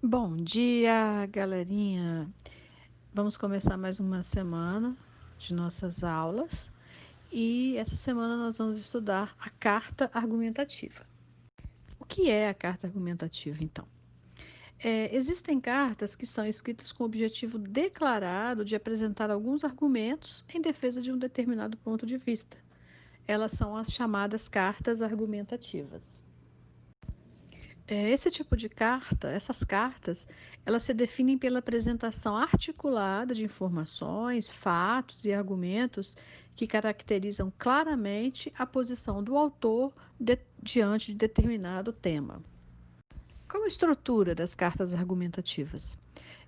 Bom dia, galerinha. Vamos começar mais uma semana de nossas aulas e essa semana nós vamos estudar a carta argumentativa. O que é a carta argumentativa, então? Existem cartas que são escritas com o objetivo declarado de apresentar alguns argumentos em defesa de um determinado ponto de vista. Elas são as chamadas cartas argumentativas. Esse tipo de carta, essas cartas, elas se definem pela apresentação articulada de informações, fatos e argumentos que caracterizam claramente a posição do autor diante de determinado tema. Qual a estrutura das cartas argumentativas?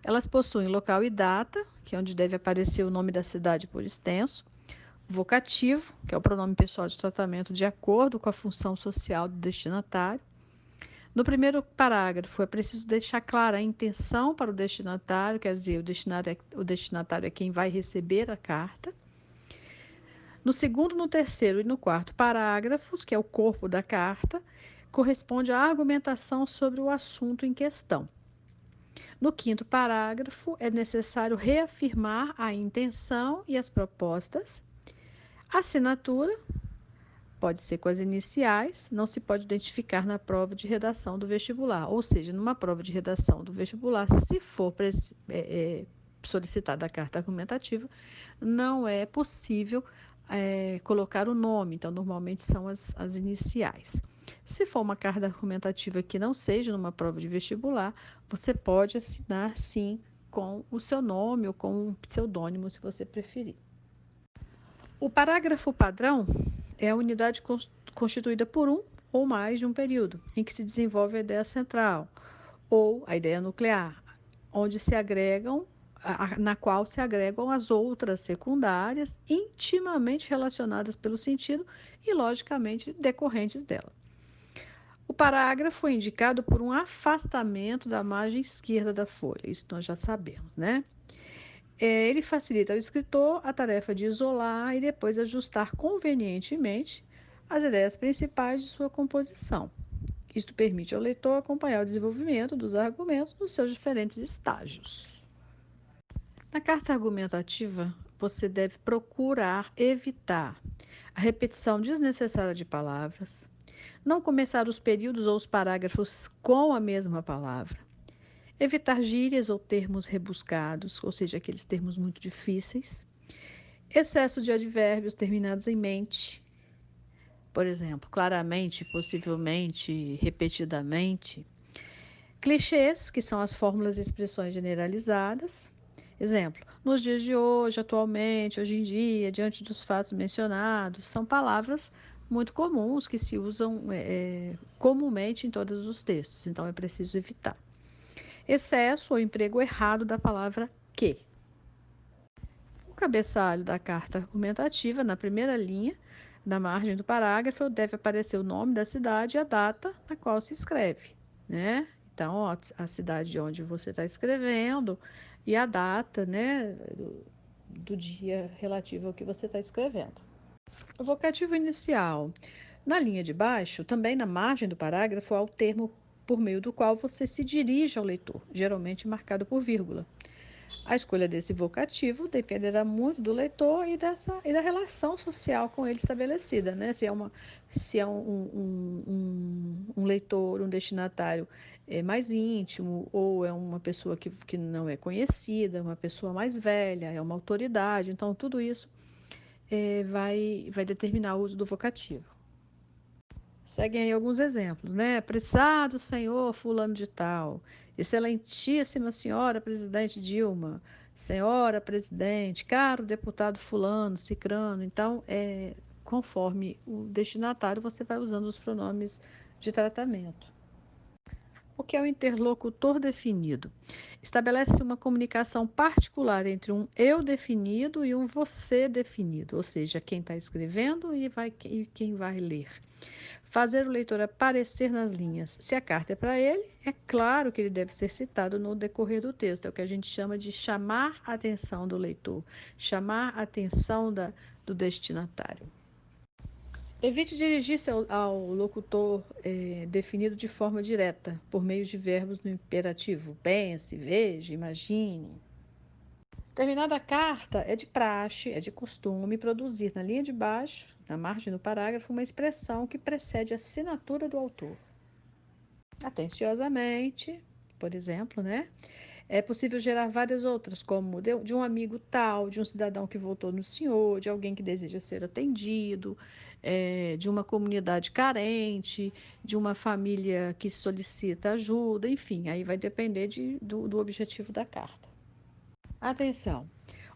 Elas possuem local e data, que é onde deve aparecer o nome da cidade por extenso, vocativo, que é o pronome pessoal de tratamento de acordo com a função social do destinatário. No primeiro parágrafo, é preciso deixar clara a intenção para o destinatário, quer dizer, o destinatário é quem vai receber a carta. No segundo, no terceiro e no quarto parágrafos, que é o corpo da carta, corresponde à argumentação sobre o assunto em questão. No quinto parágrafo, é necessário reafirmar a intenção e as propostas. A assinatura pode ser com as iniciais, não se pode identificar na prova de redação do vestibular. Ou seja, numa prova de redação do vestibular, se for solicitada a carta argumentativa, não é possível colocar o nome. Então, normalmente são as iniciais. Se for uma carta argumentativa que não seja numa prova de vestibular, você pode assinar, sim, com o seu nome ou com um pseudônimo, se você preferir. O parágrafo padrão é a unidade constituída por um ou mais de um período, em que se desenvolve a ideia central, ou a ideia nuclear, onde se agregam, na qual se agregam as outras secundárias, intimamente relacionadas pelo sentido e, logicamente, decorrentes dela. O parágrafo é indicado por um afastamento da margem esquerda da folha, isso nós já sabemos, né? Ele facilita ao escritor a tarefa de isolar e depois ajustar convenientemente as ideias principais de sua composição. Isto permite ao leitor acompanhar o desenvolvimento dos argumentos nos seus diferentes estágios. Na carta argumentativa, você deve procurar evitar a repetição desnecessária de palavras, não começar os períodos ou os parágrafos com a mesma palavra, evitar gírias ou termos rebuscados, ou seja, aqueles termos muito difíceis, excesso de advérbios terminados em mente, por exemplo, claramente, possivelmente, repetidamente, clichês, que são as fórmulas e expressões generalizadas. Exemplo, nos dias de hoje, atualmente, hoje em dia, diante dos fatos mencionados, são palavras muito comuns que se usam comumente em todos os textos, então é preciso evitar. Excesso ou emprego errado da palavra que. O cabeçalho da carta argumentativa, na primeira linha, na margem do parágrafo, deve aparecer o nome da cidade e a data na qual se escreve, né? Então, ó, a cidade de onde você está escrevendo e a data, né, do dia relativo ao que você está escrevendo. O vocativo inicial. Na linha de baixo, também na margem do parágrafo, há o termo por meio do qual você se dirige ao leitor, geralmente marcado por vírgula. A escolha desse vocativo dependerá muito do leitor e da relação social com ele estabelecida, né? Se é um leitor, um destinatário mais íntimo, ou é uma pessoa que não é conhecida, uma pessoa mais velha, é uma autoridade. Então, tudo isso vai determinar o uso do vocativo. Seguem aí alguns exemplos, né? Prezado senhor fulano de tal, excelentíssima senhora presidente Dilma, senhora presidente, caro deputado fulano, cicrano. Então, conforme o destinatário, você vai usando os pronomes de tratamento. O que é o interlocutor definido? Estabelece uma comunicação particular entre um eu definido e um você definido, ou seja, quem está escrevendo e quem vai ler. Fazer o leitor aparecer nas linhas. Se a carta é para ele, é claro que ele deve ser citado no decorrer do texto. É o que a gente chama de chamar a atenção do leitor, chamar a atenção do destinatário. Evite dirigir-se ao locutor definido de forma direta, por meio de verbos no imperativo. Pense, veja, imagine. Terminada a carta, é de praxe, é de costume produzir na linha de baixo, na margem do parágrafo, uma expressão que precede a assinatura do autor. Atenciosamente, por exemplo, né? É possível gerar várias outras, como de um amigo tal, de um cidadão que votou no senhor, de alguém que deseja ser atendido, de uma comunidade carente, de uma família que solicita ajuda, enfim, aí vai depender do objetivo da carta. Atenção!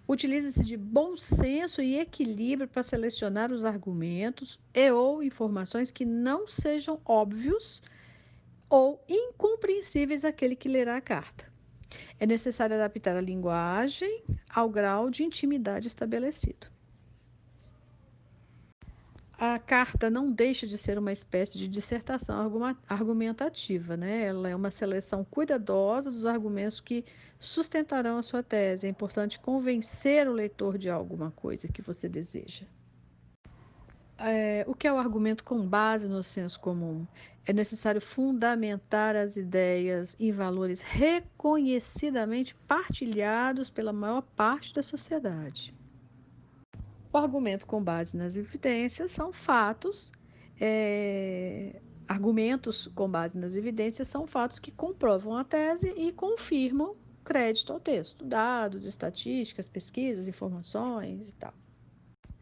Utilize-se de bom senso e equilíbrio para selecionar os argumentos e ou informações que não sejam óbvios ou incompreensíveis àquele que lerá a carta. É necessário adaptar a linguagem ao grau de intimidade estabelecido. A carta não deixa de ser uma espécie de dissertação argumentativa, né? Ela é uma seleção cuidadosa dos argumentos que sustentarão a sua tese. É importante convencer o leitor de alguma coisa que você deseja. O que é o argumento com base no senso comum? É necessário fundamentar as ideias em valores reconhecidamente partilhados pela maior parte da sociedade. O argumento com base nas evidências são fatos, argumentos com base nas evidências são fatos que comprovam a tese e confirmam crédito ao texto, dados, estatísticas, pesquisas, informações e tal.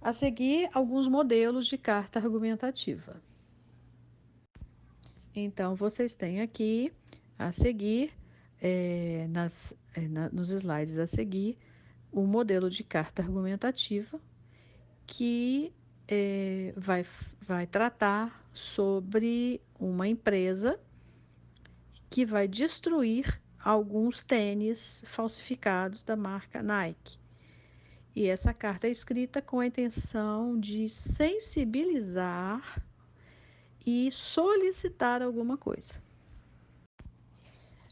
A seguir, alguns modelos de carta argumentativa. Então, vocês têm aqui, a seguir, nos slides a seguir, o modelo de carta argumentativa que vai tratar sobre uma empresa que vai destruir alguns tênis falsificados da marca Nike. E essa carta é escrita com a intenção de sensibilizar e solicitar alguma coisa.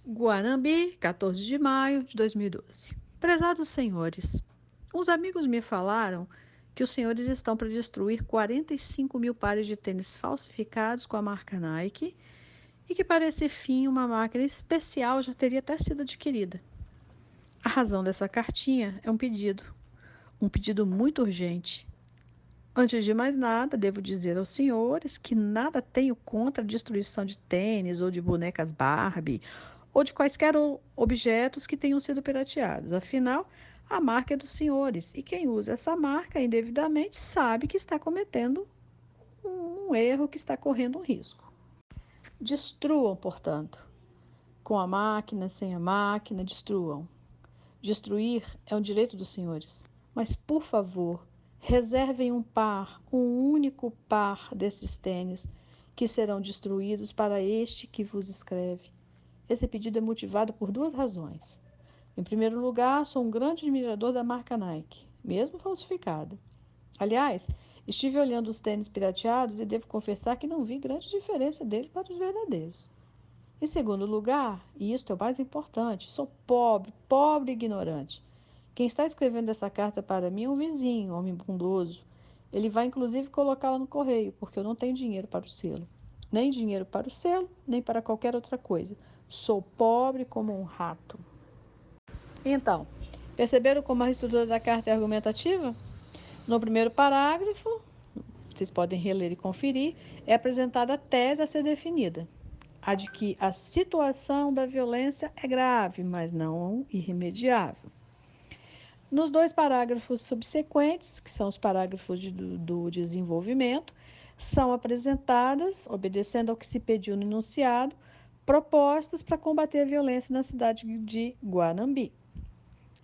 Guanambi, 14 de maio de 2012. Prezados senhores, uns amigos me falaram que os senhores estão para destruir 45 mil pares de tênis falsificados com a marca Nike e que para esse fim uma máquina especial já teria até sido adquirida. A razão dessa cartinha é um pedido muito urgente. Antes de mais nada, devo dizer aos senhores que nada tenho contra a destruição de tênis ou de bonecas Barbie ou de quaisquer objetos que tenham sido pirateados. Afinal, a marca é dos senhores e quem usa essa marca indevidamente sabe que está cometendo um erro, que está correndo um risco. Destruam, portanto. Com a máquina, sem a máquina, destruam. Destruir é um direito dos senhores. Mas, por favor, reservem um único par desses tênis que serão destruídos para este que vos escreve. Esse pedido é motivado por duas razões. Em primeiro lugar, sou um grande admirador da marca Nike, mesmo falsificada. Aliás, estive olhando os tênis pirateados e devo confessar que não vi grande diferença deles para os verdadeiros. Em segundo lugar, e isto é o mais importante, sou pobre e ignorante. Quem está escrevendo essa carta para mim é um vizinho, um homem bondoso. Ele vai inclusive colocá-la no correio, porque eu não tenho dinheiro para o selo. Nem dinheiro para o selo, nem para qualquer outra coisa. Sou pobre como um rato. Então, perceberam como a estrutura da carta é argumentativa? No primeiro parágrafo, vocês podem reler e conferir, é apresentada a tese a ser definida. A de que a situação da violência é grave, mas não irremediável. Nos dois parágrafos subsequentes, que são os parágrafos do desenvolvimento, são apresentadas, obedecendo ao que se pediu no enunciado, propostas para combater a violência na cidade de Guanambi.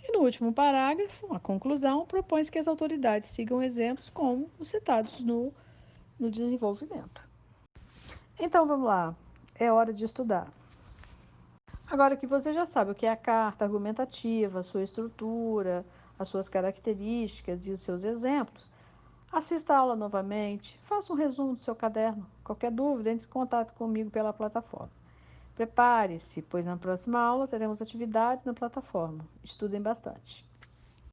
E no último parágrafo, a conclusão, propõe que as autoridades sigam exemplos como os citados no desenvolvimento. Então, vamos lá. É hora de estudar. Agora que você já sabe o que é a carta argumentativa, a sua estrutura, as suas características e os seus exemplos, assista a aula novamente, faça um resumo do seu caderno. Qualquer dúvida, entre em contato comigo pela plataforma. Prepare-se, pois na próxima aula teremos atividades na plataforma. Estudem bastante.